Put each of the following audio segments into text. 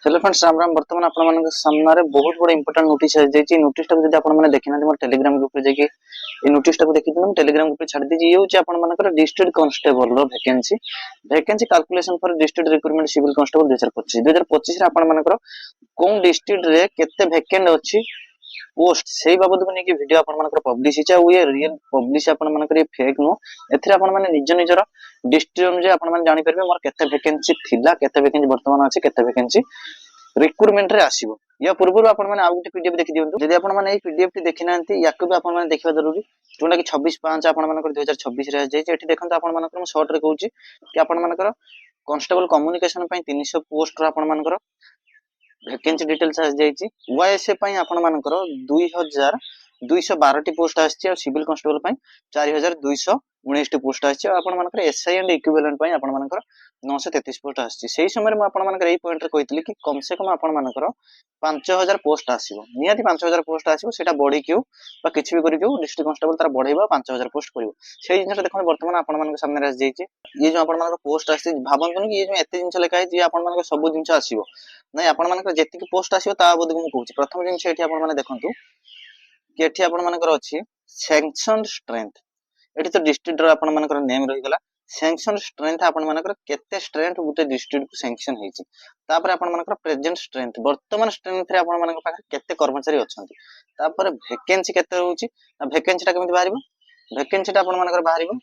Hello friends, Ram Ram. बर्तमान आपन सामने बहुत बड़ा इंपोर्टेंट नोटिस आ जाई। नोटिस टाको जदी आपन माने देखिना मोर टेलीग्राम ग्रुप रे जाके ए नोटिस टाको देखि दिन टेलीग्राम ग्रुप रे छाड़ दीजिए। ये होची आपन मानकर डिस्ट्रिक्ट कांस्टेबल रो vacancy calculation for district recruitment civil constable 2025 रे आपन मानकर कोन डिस्ट्रिक्ट रे केते वैकेंट अछि पोस्ट सेही बाबद को नेकी वीडियो आपन मानकर पब्लिश हिचा। ये रियल पब्लिश आपन मानकर ये फेक नो। एथिरे आपन माने निज निजर डिस्ट्रिक्ट अनुसार आपन माने जानि परबे मोर केते वैकेंसी थिला, केते वैकेंसी वर्तमान अछि, केते वैकेंसी रिक्रूटमेंट रे आसीबो। या पूर्व आपण माने आ गुटे पीडीएफ देखि दियंतु। जदि आपण माने ए पीडीएफ टी देखि नांती याकु भी आपण माने देखिबा जरूरी। जोंडा कि 26/5 आपण मानकर 2026 रे आ जाय छै। एठी देखंतु आपण मानकर म शॉर्ट रे कहूची कि आपण मानकर कांस्टेबल कम्युनिकेशन पई 300 पोस्ट रो आपण मानकर वैकेंसी डिटेल्स आ जाय छै। वाईएसए पई आपण मानकर 2212 टी पोस्ट आछि और सिविल कांस्टेबल पई 4219 टी पोस्ट आछि। आपण मानकर एसआई एंड इक्विवेलेंट पई आपण मानकर 933 पोस्ट आछि। सेही समय में आपण मानकर एई पॉइंट रे कहितली कि कम से कम आपण मानकर 5000 पोस्ट आसीबो। नियाती 5000 पोस्ट आसीबो। सेटा बढी किउ बा किछि भी करि किउ डिस्ट्रिक्ट कांस्टेबल तार बढेबा 5000 पोस्ट करिवो। सेही जिनस देखो वर्तमान आपण मानकर सामने आसी जाय छै। ये जो आपण मानकर पोस्ट आछि भाबंतु कि ये जो एते जिनस लेखा है जे आपण मानकर सब जिनस आसीबो नै। आपण मानकर जेतिक पोस्ट आसीबो ता बद को कहूची। प्रथम जिनस एठी आपण माने देखंतु कि एठी आपण मानकर अछि सैंक्शन स्ट्रेंथ। एठी तो डिस्ट्रिक्ट रो आपण मानकर नेम रहि गला। सैंक्शन स्ट्रेंथ आपण मानकर केते स्ट्रेंथ गुटे डिस्ट्रिक्ट को सैंक्शन हेछि। तापर आपण मानकर प्रेजेंट स्ट्रेंथ वर्तमान स्ट्रेंथ रे आपण मानकर पाखे केते कर्मचारी अछंती। तापर वैकेंसी केते होछि। वैकेंसी ता केमिति बारिबो। वैकेंसी ता आपण मानकर बारिबो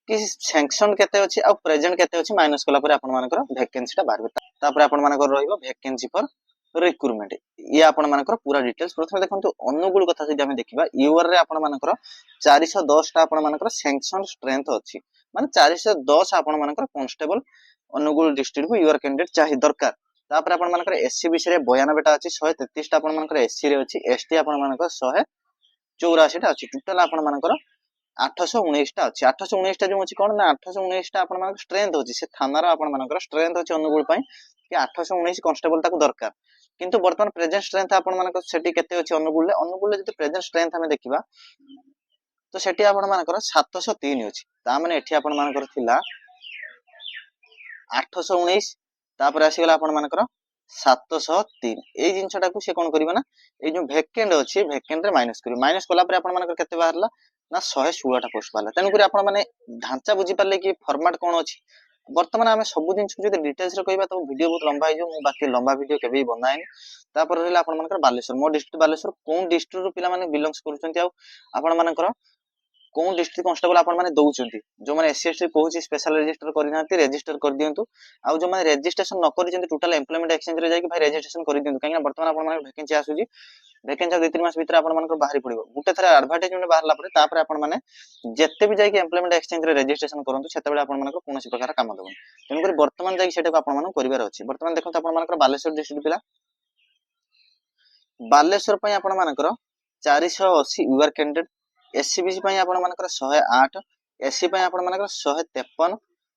कि सैंक्शन केते अछि आ प्रेजेंट केते अछि माइनस कला पर आपण मानकर वैकेंसी ता बारिबो। तापर आपण मानकर रहिबो वैकेंसी फॉर रिक्रूटमेंट। ये आपण मानकर पूरा डिटेल्स प्रथम देखंतु। अनुगुण कथा जदि हम देखिबा यूआर रे आपण मानकर 410 टा आपण मानकर सैंक्शन स्ट्रेंथ अछि। माने 410 आपण मानकर कांस्टेबल अनुगुण डिस्ट्रिक्ट को यूआर कैंडिडेट चाहि दरकार। तापर आपण मानकर एससी विषय रे 92 टा अछि। 133 टा आपण मानकर एससी रे अछि। एसटी आपण मानकर 184 टा अछि। टोटल आपण मानकर 819 टा अछि। 819 टा जो अछि कोन ना 819 टा आपण मानकर स्ट्रेंथ अछि। से थाना रो आपण मानकर स्ट्रेंथ अछि अनुगुण पई कि 819 कांस्टेबल ताको दरकार। किंतु वर्तमान प्रेजेंट स्ट्रेंथ आपण मानकर सेठी केते अछि अनुगुण जति प्रेजेंट स्ट्रेंथ हमें देखिबा तो सेठी आपण मानकर 703 अछि। ता माने एठी आपण मानकर थिला 819 तापर आसी गला आपण मानकर 703। एई जिंसटा को से कोन करिबा ना ए जो वैकेंट अछि वैकेंट रे माइनस करियो। माइनस कला पर आपण मानकर केते बाहरला ना 116 टा पोस्ट बाहरला। तने करी आपण माने ढांचा बुझी पाले कि फॉर्मेट कोन अछि। वर्तमान आमे सब जिंस को जदि डिटेल्स रे कहबा तो वीडियो बहुत लंबा हो जो। बाकी लंबा वीडियो केबे बनाएनी। तापर रहला आपण मानकर बालेश्वर। मो डिस्ट्रिक्ट बालेश्वर कोन डिस्ट्रिक्ट रो पिला माने बिलोंग्स करूचंती आ आपण मानकर कोन डिस्ट्रिक्ट कांस्टेबल आपण माने दउचंती। जो माने एससी कहूची स्पेशल रजिस्टर करिनांती रजिस्टर कर दियंतु। आ जो माने रजिस्ट्रेशन न करिचंती टोटल एम्प्लॉयमेंट एक्सचेंज रे जाई कि भाई रजिस्ट्रेशन कर दियंतु। काहे वर्तमान आपण माने वैकेंसी आसुची। वैकेंसी 2-3 मास भीतर आपण मानकर बाहरी पड़िबो। गुटे थरा एडवर्टाइजमेंट बाहरला परे तापर आपण माने जत्ते भी जाई कि एम्प्लॉयमेंट एक्सचेंज रे रजिस्ट्रेशन करंतु सेते बेले आपण मानकर कोनोसी प्रकार काम दबो। तेनु करी वर्तमान जाई सेटा आपण मानकर करिवार अछि। वर्तमान देखंतु आपण मानकर बालेश्वर डिस्ट्रिक्ट पिला बालेश्वर पई आपण मानकर 480 यूआर कैंडिडेट। एससीबीसी पई आपण मानकर 108। एससी पई आपण मानकर 153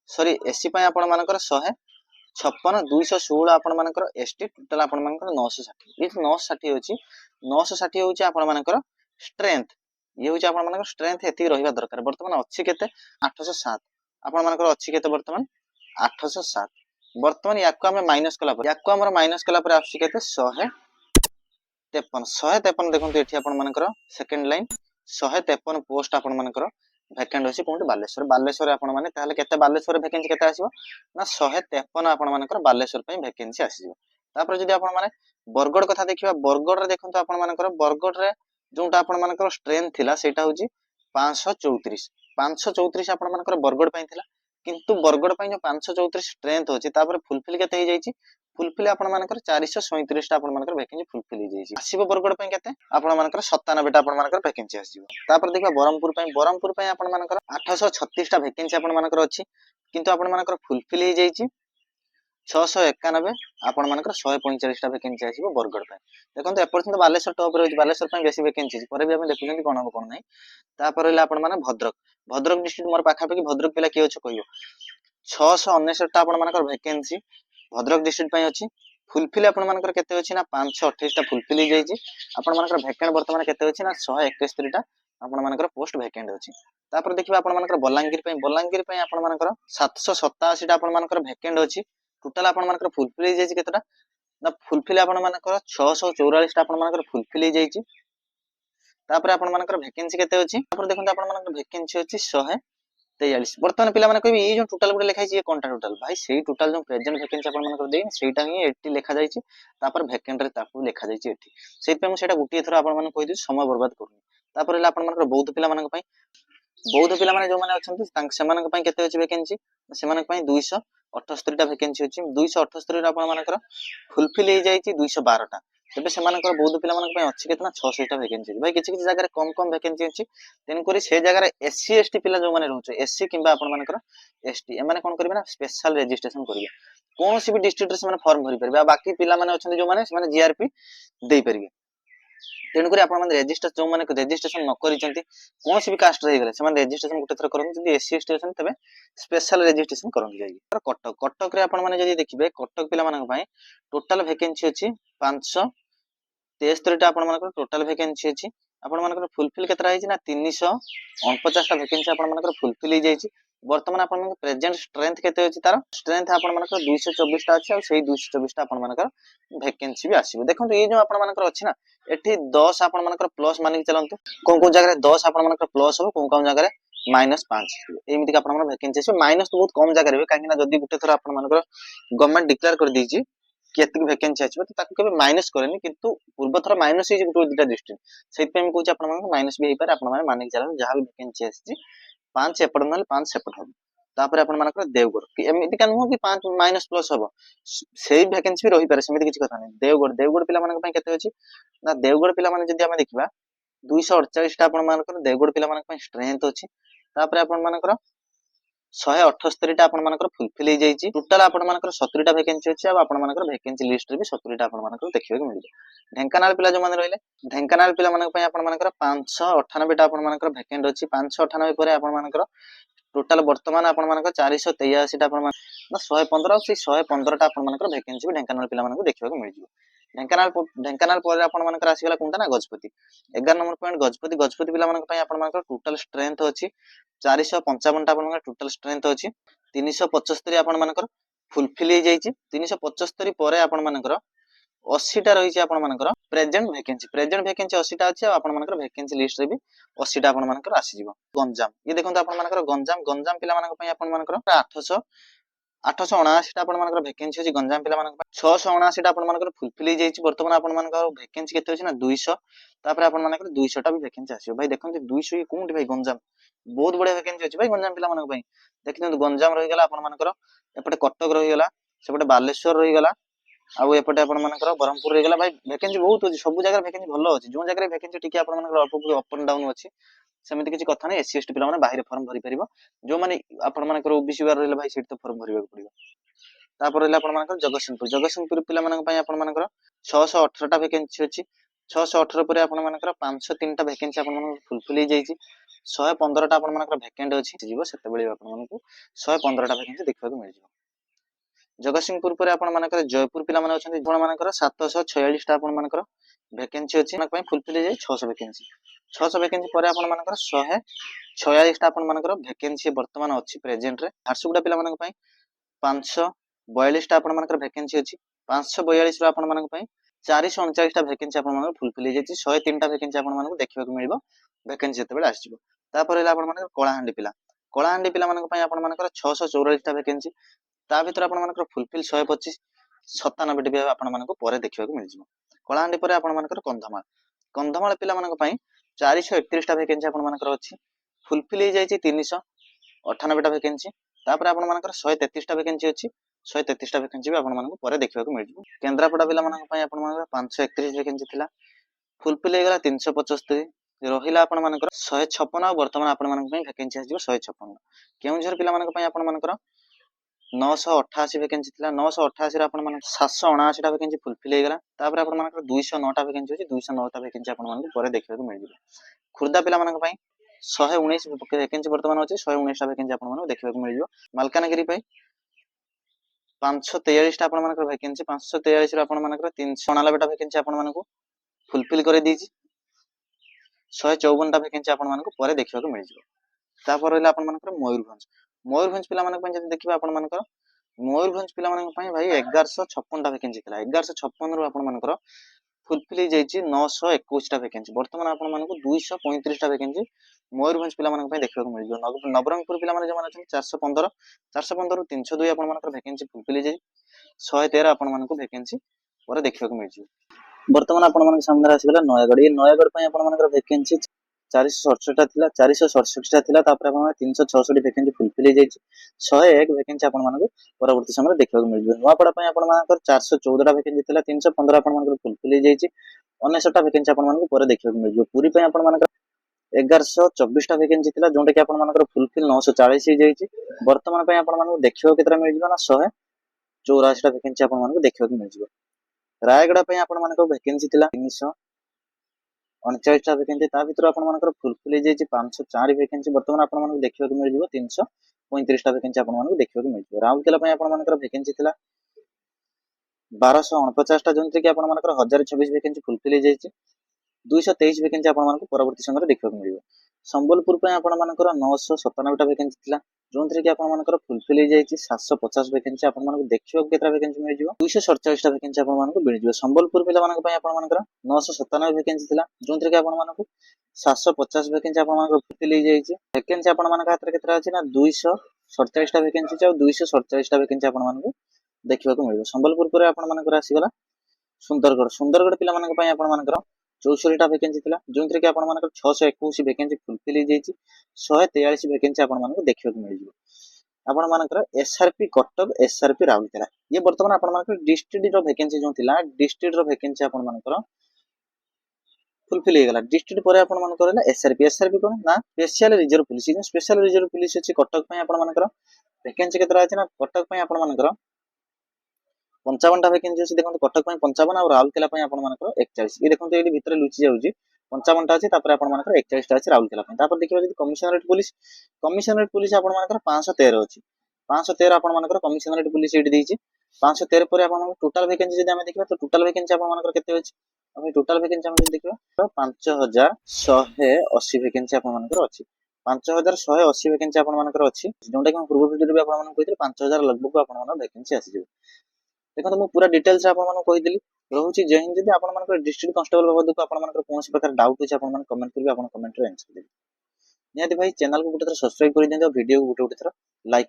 सॉरी एससी पई आपण मानकर 156 216 आपण मानकर एसटी टोटल आपण मानकर 960। इफ 960 होची 960 होची आपण मानकर स्ट्रेंथ। ये होची आपण मानकर स्ट्रेंथ एति रहिबा दरकार। वर्तमान अछि केते 807 आपण मानकर अछि केते वर्तमान 807। वर्तमान याको हम माइनस कला पर याको हमर माइनस कला पर आछि केते 153 देखंतु एठी आपण मानकर सेकंड लाइन 153 पोस्ट आपण मानकर वैकेंट अछि कोन बालेश्वर। बालेश्वर आपण माने ताले केते बालेश्वर वैकेंसी केते आसीबो ना 153 आपण मानकर बालेश्वर पई वैकेंसी आसीबो। तापर जदि आपण माने बरगड कथा देखिबा बरगड रे देखंतु आपण मानकर बरगड रे जोंटा आपण मानकर स्ट्रेंथ थिला सेटा होची 534। 534 आपण मानकर बरगड पई थिला। किंतु बरगड पई जो 534 स्ट्रेंथ होची तापर फुलफिल केते हे जाईची। फुलफिल आपण मानकर 437 टा आपण मानकर वैकेंसी फुलफिल हे जाईची। आसीबो बरगड पई केते आपण मानकर 97 टा आपण मानकर वैकेंसी आसीबो। तापर देखबा बरहमपुर पई आपण मानकर 836 टा वैकेंसी आपण मानकर अछि। किंतु आपण मानकर फुलफिल हे जाईची 691 आपण मानकर 145 टा वैकेंसी आसीबो बरगड पई। देखंतु एपर्यंत बालेश्वर टॉप रे बालेश्वर पई बेसी वैकेंसी अछि। परे भी हम देखुछंती कोन हो कोन नै। तापर रहला आपण माने भद्रक। भद्रक डिस्ट्रिक्ट मोर पाखा पाखी भद्रक पिला के अछि कहियो 669 टा आपण मानकर वैकेंसी भद्रक डिस्ट्रिक्ट पई अछि। फुलफिल आपण मानकर केते अछि ना 528 टा फुलफिल हे जाईची। आपण मानकर वैकेंट वर्तमान केते अछि ना 171 टा आपण मानकर पोस्ट वैकेंट अछि। तापर देखिबा आपण मानकर बलांगीर पई आपण मानकर 787 टा आपण मानकर वैकेंट अछि। टोटाल आपण मानकर फुलफिल हो जाइए केतटा ना फुलफिल आपण मानकर 644 टा आपण मानकर फुलफिल हो जाइए तापर आपण मानकर वैकेंसी केते अछि तापर देखंतु आपण मानकर वैकेंसी अछि 143 वर्तमान पिला माने कहबे ए जो टोटल गुटे लिखा है कोनटा टोटल भाई सेही टोटल जो प्रेजेंट वैकेंसी आपण मानकर देइन सेटा ही एटी लिखा जाइछि तापर वैकेंट रे ताकू लिखा जाइछि एटी सेहि पे सेटा गुटे थरा आपण माने कहि दि समय बर्बाद करू तापर एला आपण मानकर बौद्ध पिला मानक पई बौद्ध पिला माने जो माने अछंती सेमानक पई केते अछि वैकेंसी सेमानक पई 278 टा वैकेंसी अछि 278 रे आपण मानकर फुलफिल हो जाइछि 212 टा तेबे सेमानकर बौद्ध पिला मानक पई अछि केतना 600 टा वैकेंसी भाई किछि किछि जगह रे कम कम वैकेंसी अछि तेन करी से जगह रे एससी एसटी पिला जो माने रहउछ एससी किबा आपण मानकर एसटी ए माने कोन करबे ना स्पेशल रजिस्ट्रेशन करिवे कोनोसी भी डिस्ट्रिक्ट रे से फॉर्म भरि परबे बाकी पिला माने अछंती जो माने से माने जीआरपी देई परिबे तेणुक रेजिस्टर जो मैंने रेजिस्ट्रेशन न करी कौन भी कास्ट रही से रेजिस्ट्रेशन गोटे थर करते एससी एसटी अच्छे तेज स्पेशल रेजिस्ट्रेशन करते कटक कटक मैंने देखिए कटक पिला टोटाल वैकेंसी अच्छी 573 टा टोटाल वैकेंसी अच्छी आपण फुलफिल केतना 349 टा वैकेंसी आपण फुलफिल हो जाइए बर्तमान आपण प्रेजेंट स्ट्रेंथ केते अछि तार स्ट्रेंथ आपण 224 टा अछि आ सेही 224 टा आपण वैकेंसी भी आसीबो देखंतु ये जो आपण अछि ना एठी 10 आपण मानकर प्लस मानिक चलंतु कोन कोन जगह 10 आपण मानकर प्लस हो कोन जगह -5 एमिति का आपण वैकेंसी से माइनस तो बहुत कम जगह रे काहे ना जदी गुटे थरा आपण मानकर गवर्नमेंट डिक्लेयर कर दीची केतक वैकेंसी आछबो तो ताकू केबे माइनस करेनी किंतु पूर्व थरा माइनस ही गुटे दुटा डिस्ट्रिक्ट सेहि पे हम कहूछ आपण मानकर माइनस भी हे पारे आपण माने मानिक चलन जहां भी वैकेंसी आछि 5 एपड नल 5 सेपड हो तापर आपण मानकर देवगढ़ एमिति का नुह कि 5 माइनस प्लस हो सेही वैकेंसी भी रही पारे सेमिति किछि कथा नै देवगढ़ पिला मानक पय केते अछि ना देवगढ़ पिला माने जदि हम देखिबा 248 टा आपण मानकर देवगढ़ पिला मानक पय स्ट्रेंथ अछि तापर आपण मानकर 178 टा आपण मानकर फुलफिल हो जाइछि टोटल आपण मानकर 70 टा वैकेंसी अछि आ आपण मानकर वैकेंसी लिस्ट रे भी 70 टा आपण मानकर देखिबे को मिलिबो ढेंकानाल पिला जो माने रहले ढेंकानाल पिला मानक पय आपण मानकर 598 टा आपण मानकर वैकेंट अछि 598 परे आपण मानकर टोटल वर्तमान आपण मानकर 483 टा आपण मानकर 115 से 115 टा आपण मानकर वैकेंसी भी ढेंकानाल पिला मानक देखिबे को मिलिबो ढेंकानाल पर आपण मानकर आसीगला कोनटा ना गजपति 11 नंबर पॉइंट गजपति पिला मानक पय आपण मानकर टोटल स्ट्रेंथ अछि 455 टा आपण मानकर टोटल स्ट्रेंथ अछि 375 आपण मानकर फुलफिल हो जाइछि 375 परे आपण मानकर 80 टा रहिछि आपण मानकर प्रेजेंट वैकेंसी 80 टा अछि आपण मानकर वैकेंसी लिस्ट रे भी 80 टा आपण मानकर आसी जिवो गंजाम ये देखंतु आपण मानकर गंजाम पिला मानक पय आपण मानकर 879 टा आपण मानकर वैकेंसी अछि गंजाम पिला मानक 679 टा आपण मानकर फुलफिल हो जाइछि वर्तमान आपण मानकर वैकेंसी केते अछि ना 200 तापर आपण मानकर 200 टा भी वैकेंसी आसीबो भाई देखंतु 200 ये कोंटी भाई गंजाम बहुत बड़े वैकेंसी अछि भाई गंजाम पिला मानक पय देखिनतु गंजाम रहि गेला आपण मानकर एपटे कटक रहि गेला सेपटे बालेश्वर रहि गेला आउ एपटे आपण मानकर ब्रह्मपुर रहि गेला भाई वैकेंसी बहुत अछि सब जगह वैकेंसी भलो अछि जो जगह वैकेंसी टिके आपण मानकर अल्प अप एंड डाउन अछि सेमिति किछि कथा नै एससी एसटी पिला माने बाहिर फॉर्म भरि परिबो जो माने आपण मानकर ओबीसी बार रहले भाई सेट तो फॉर्म भरिबा पड़िबो तापर रहले आपण मानकर जगतसिंहपुर पिला मानक पय आपण मानकर 618 टा वैकेंसी अछि 618 परे आपण मानकर 503 टा वैकेंसी आपण मानकर फुलफिल हो जाइछि 115 टा आपण मानकर वैकेंट अछि जीवो सेते बेले आपण मानकु 115 टा वैकेंसी देखबा को मिल जिवो जगतसिंहपुर पर आपण मानकर जयपुर पिला माने अछंती आपण मानकर 746 टा आपण मानकर वैकेंसी अछि मानक पय फुलफिल हो जाय 600 वैकेंसी पर आपण मानकर 146 टा आपण मानकर वैकेंसी वर्तमान अछि प्रेजेंट रे झारसुगुडा पिला मानक पय 542 टा आपण मानकर वैकेंसी अछि 542 रो आपण मानक पय 439 टा वैकेंसी आपण मानकर फुलफिल हो जाय 103 टा वैकेंसी आपण मानक देखबा को मिलिबो वैकेंसी जते बेले आसीबो तापर एला आपण मानकर कलाहांडी पिला मानक पय आपण मानकर 644 टा वैकेंसी ता भीतर आपण मानकर फुलफिल 125 97 टी आपण मानक परे देखबा को मिल जिवो कलाहांडी परे आपण मानकर कंधमाल पिला मानक पय 431 टा वैकेंसी आपण मानकर अछि फुलफिल हो जाय 398 टा वैकेंसी तापर आपण मानकर 133 टा वैकेंसी अछि 133 टा वैकेंसी भी आपण मानक परे देखबा को मिल जिवो केंद्रापड़ा पिला मानक पय आपण मानकर 531 वैकेंसी थिला फुलफिल हो गेला 375 रहिला आपण मानकर 156 आ वर्तमान आपण मानक पय वैकेंसी आजिबो 156 केउझर पिला मानक पय आपण मानकर 988 वैकेंसी थिला 988 रे आपण मानक 779 टा वैकेंसी फुलफिल हो गेला तापर आपण मानकर 209 टा वैकेंसी अछि 209 टा वैकेंसी आपण मानक परे देखबा को मिल जिवो खुर्दा पिला मानक पय 119 वैकेंसी वर्तमान अछि 119 टा वैकेंसी आपण मानक देखबा को मिल जिवो मालकानगिरी पय 543 टा आपण मानकर वैकेंसी 543 रे आपण मानकर 399 टा वैकेंसी आपण मानक फुलफिल करे दीजी 154 टा वैकेंसी आपण मानक परे देखबा को मिल जिवो तापर रहला आपण मानकर मयूरभंज पिला मानक पय जदि देखिबा आपण मानकर ମୟୂରଭଞ୍ଜ ପିଲାମାନଙ୍କ ପାଇଁ ଭାଇ 1156ଟା ଭ୍ୟାକେନ୍ସି ଥିଲା। 1156 ରୁ ଆପଣମାନଙ୍କର ଫୁଲଫିଲ୍ ହେଇଯାଇଛି 921ଟା ଭ୍ୟାକେନ୍ସି। ବର୍ତ୍ତମାନ ଆପଣମାନଙ୍କୁ 235ଟା ଭ୍ୟାକେନ୍ସି ମୟୂରଭଞ୍ଜ ପିଲାମାନଙ୍କ ପାଇଁ ଦେଖିବାକୁ ମିଳିଯିବ। ନବରଙ୍ଗପୁର ପିଲାମାନେ ଯେଉଁମାନେ ଅଛନ୍ତି 415 ରୁ 302 ଆପଣମାନଙ୍କର ଭ୍ୟାକେନ୍ସି ଫୁଲଫିଲ୍ ହେଇଯାଇଛି। 113 ଆପଣମାନଙ୍କୁ ଭ୍ୟାକେନ୍ସି ପରେ ଦେଖିବାକୁ ମିଳିଯିବ। ବର୍ତ୍ତମାନ ଆପଣମାନଙ୍କ ସାମ୍ନାରେ ଆସିଗଲା ନୟାଗଡ଼। ଏଇ ନୟାଗଡ଼ ପାଇଁ ଆପଣମାନଙ୍କର ଭ୍ୟାକେନ୍ସି 467ଟା ଥିଲା, 467ଟା ଥିଲା। ତାପରେ ଆପଣଙ୍କର 366 ଭ୍ୟାକେନ୍ସି ଫୁଲଫିଲ୍ ହେଇଯାଇଛି। 101 ଭ୍ୟାକେନ୍ସି ଆପଣମାନଙ୍କୁ ପରବର୍ତ୍ତୀ ସମୟରେ ଦେଖିବାକୁ ମିଳିଯିବ। ନୂଆପଡ଼ା ପାଇଁ ଆପଣମାନଙ୍କର 414ଟା ଭ୍ୟାକେନ୍ସି ଥିଲା, 315 ଆପଣମାନଙ୍କର ଫୁଲଫିଲ୍ ହେଇଯାଇଛି। 59ଟା ଭ୍ୟାକେନ୍ସି ଆପଣମାନଙ୍କୁ ପରେ ଦେଖିବାକୁ ମିଳିଯିବ। ପୁରୀ ପାଇଁ ଆପଣମାନଙ୍କର 1124ଟା ଭ୍ୟାକେନ୍ସି ଥିଲା, ଯୋଉଟା କି ଆପଣମାନଙ୍କର ଫୁଲଫିଲ୍ 940 ହେଇଯାଇଛି। ବର୍ତ୍ତମାନ ପାଇଁ ଆପଣମାନଙ୍କୁ ଦେଖିବାକୁ କେତେଟା ମିଳିଯିବ ନା 184ଟା ଭ୍ୟାକେନ୍ସି ଆପଣମାନଙ୍କୁ ଦେଖିବାକୁ ମିଳିଯିବ। ରାୟଗଡ଼ା ପାଇଁ ଆପଣମାନଙ୍କ ଭ୍ୟାକେନ୍ସି ଥିଲା 339ଟା ଭ୍ୟାକେନ୍ସି। ତା ଭିତରୁ ଆପଣମାନଙ୍କର ଫୁଲଫିଲ୍ ହେଇଯାଇଛି 504 ଭ୍ୟାକେନ୍ସି। ବର୍ତ୍ତମାନ ଆପଣମାନଙ୍କୁ ଦେଖିବାକୁ ମିଳିଯିବ 335ଟା ଭ୍ୟାକେନ୍ସି ଆପଣମାନଙ୍କୁ ଦେଖିବାକୁ ମିଳିଯିବ। ରାଉରକେଲା ପାଇଁ ଆପଣମାନଙ୍କର ଭ୍ୟାକେନ୍ସି ଥିଲା 1249ଟା, ଯେଉଁଥିରେ କି ଆପଣମାନଙ୍କର 1026 ଭ୍ୟାକେନ୍ସି ଫୁଲଫିଲ୍ ହେଇଯାଇଛି। 223 ଭ୍ୟାକେନ୍ସି ଆପଣମାନଙ୍କୁ ପରବର୍ତ୍ତୀ ସମୟରେ ଦେଖିବାକୁ ମିଳିବ। ସମ୍ବଲପୁର ପାଇଁ ଆପଣମାନଙ୍କର 997ଟା ଭ୍ୟାକେନ୍ସି ଥିଲା, ଯେଉଁଥିରେ କି ଆପଣମାନଙ୍କର ଫୁଲଫିଲ୍ ହେଇଯାଇଛି 750 ଭ୍ୟାକେନ୍ସି। ଆପଣମାନଙ୍କୁ ଦେଖିବାକୁ କେତେଟା ଭ୍ୟାକେନ୍ସି ମିଳିଯିବ? 247ଟା ଭ୍ୟାକେନ୍ସି ଆପଣମାନଙ୍କୁ ମିଳିଯିବ। ସମ୍ବଲପୁର ପିଲାମାନଙ୍କ ପାଇଁ ଆପଣମାନଙ୍କର 997 ଭ୍ୟାକେନ୍ସି ଥିଲା, ଯେଉଁଥିରେ କି ଆପଣମାନଙ୍କୁ 750 ଭ୍ୟାକେନ୍ସି ଆପଣମାନଙ୍କର ଫୁଲଫିଲ୍ ହେଇଯାଇଛି। ଭ୍ୟାକେନ୍ସି ଆପଣମାନଙ୍କ ହାତରେ କେତେଟା ଅଛି ନା 247ଟା ଭ୍ୟାକେନ୍ସି ଅଛି, ଆଉ 247ଟା ଭ୍ୟାକେନ୍ସି ଆପଣମାନଙ୍କୁ ଦେଖିବାକୁ ମିଳିବ। ସମ୍ବଲପୁର ପରେ ଆପଣମାନଙ୍କର ଆସିଗଲା ସୁନ୍ଦରଗଡ଼। ସୁନ୍ଦରଗଡ଼ ପିଲାମାନଙ୍କ ପାଇଁ ଆପଣମାନଙ୍କର 64ଟା ଭ୍ୟାକେନ୍ସି ଥିଲା, ଯେଉଁଥିରେ କି ଆପଣମାନଙ୍କର 621 ଭ୍ୟାକେନ୍ସି ଫୁଲଫିଲ୍ ହେଇଯାଇଛି। 143 ଭ୍ୟାକେନ୍ସି ଆପଣମାନଙ୍କୁ ଦେଖିବାକୁ ମିଳିଯିବ। ଆପଣମାନଙ୍କର SRP କଟକ, SRP ରାଉରକେଲା, ଇଏ ବର୍ତ୍ତମାନ ଆପଣମାନଙ୍କର ଡିଷ୍ଟ୍ରିକ୍ଟର ଭ୍ୟାକେନ୍ସି ଯେଉଁ ଥିଲା, ଡିଷ୍ଟ୍ରିକ୍ଟର ଭ୍ୟାକେନ୍ସି ଆପଣମାନଙ୍କର ଫୁଲଫିଲ୍ ହେଇଗଲା। ଡିଷ୍ଟ୍ରିକ୍ଟ ପରେ ଆପଣମାନଙ୍କର ହେଲା SRP। SRP କ'ଣ ନା ସ୍ପେଶାଲ ରିଜର୍ଭ ପୁଲିସ। ଯେଉଁ ସ୍ପେଶାଲ ରିଜର୍ଭ ପୁଲିସ ଅଛି କଟକ ପାଇଁ ଆପଣମାନଙ୍କର ଭ୍ୟାକେନ୍ସି କେତେଟା ଅଛି ନା କଟକ ପାଇଁ ଆପଣମାନଙ୍କର 55ଟା ଭ୍ୟାକେନ୍ସି ଅଛି। ଦେଖନ୍ତୁ କଟକ ପାଇଁ 55 ଆଉ ରାଉରକେଲା ପାଇଁ ଆପଣମାନଙ୍କର 41। ଇଏ ଦେଖନ୍ତୁ ଏଇଠି ଭିତରେ ଲୁଚି ଯାଉଛି। 55ଟା ଅଛି, ତାପରେ ଆପଣମାନଙ୍କର 41ଟା ଅଛି ରାଉରକେଲା ପାଇଁ। ତାପରେ ଦେଖିବା ଯଦି କମିଶନରେଟ ପୁଲିସ, କମିଶନରେଟ ପୁଲିସ ଆପଣମାନଙ୍କର 513 ଅଛି। 513 ଆପଣମାନଙ୍କର କମିଶନରେଟ ପୁଲିସ ଏଇଠି ଦେଇଛି। 513 ପରେ ଆପଣଙ୍କର ଟୋଟାଲ ଭ୍ୟାକେନ୍ସି ଯଦି ଆମେ ଦେଖିବା, ତ ଟୋଟାଲ ଭ୍ୟାକେନ୍ସି ଆପଣମାନଙ୍କର କେତେ ଅଛି? ଆମେ ଟୋଟାଲ ଭ୍ୟାକେନ୍ସି ଆମେ ଯଦି ଦେଖିବା ତ 5180 ଭ୍ୟାକେନ୍ସି ଆପଣମାନଙ୍କର ଅଛି। 5180 ଭ୍ୟାକେନ୍ସି ଆପଣମାନଙ୍କର ଅଛି, ଯୋଉଟା କି ମୁଁ ପୂର୍ବ ଭିଡ଼ିଓରେ ବି ଆପଣମାନଙ୍କୁ କହିଥିଲି 5000 ଲଗଭଗ ଆପଣଙ୍କର ଭ୍ୟାକେନ୍ସି ଆସିଯିବ। ଦେଖନ୍ତୁ ମୁଁ ପୁରା ଡିଟେଲ୍ସ ଆପଣମାନଙ୍କୁ କହିଦେଲି। ରହୁଛି ଜୟ ହିନ୍ଦ। ଯଦି ଆପଣମାନଙ୍କର ଡିଷ୍ଟ୍ରିକ୍ଟ କନଷ୍ଟେବଳ ବାବଦକୁ ଆପଣମାନଙ୍କର କୌଣସି ପ୍ରକାର ଡାଉଟ୍ ଅଛି, ଆପଣମାନେ କମେଣ୍ଟ କରିବେ, ଆପଣ କମେଣ୍ଟରେ ଆନ୍ସର ଦେବେ। ନିହାତି ଭାଇ ଚ୍ୟାନେଲକୁ ଗୋଟେ ଥର ସବସ୍କ୍ରାଇବ କରିଦିଅନ୍ତୁ, ଆଉ ଭିଡ଼ିଓକୁ ଗୋଟେ ଥର ଲାଇକ୍ କରି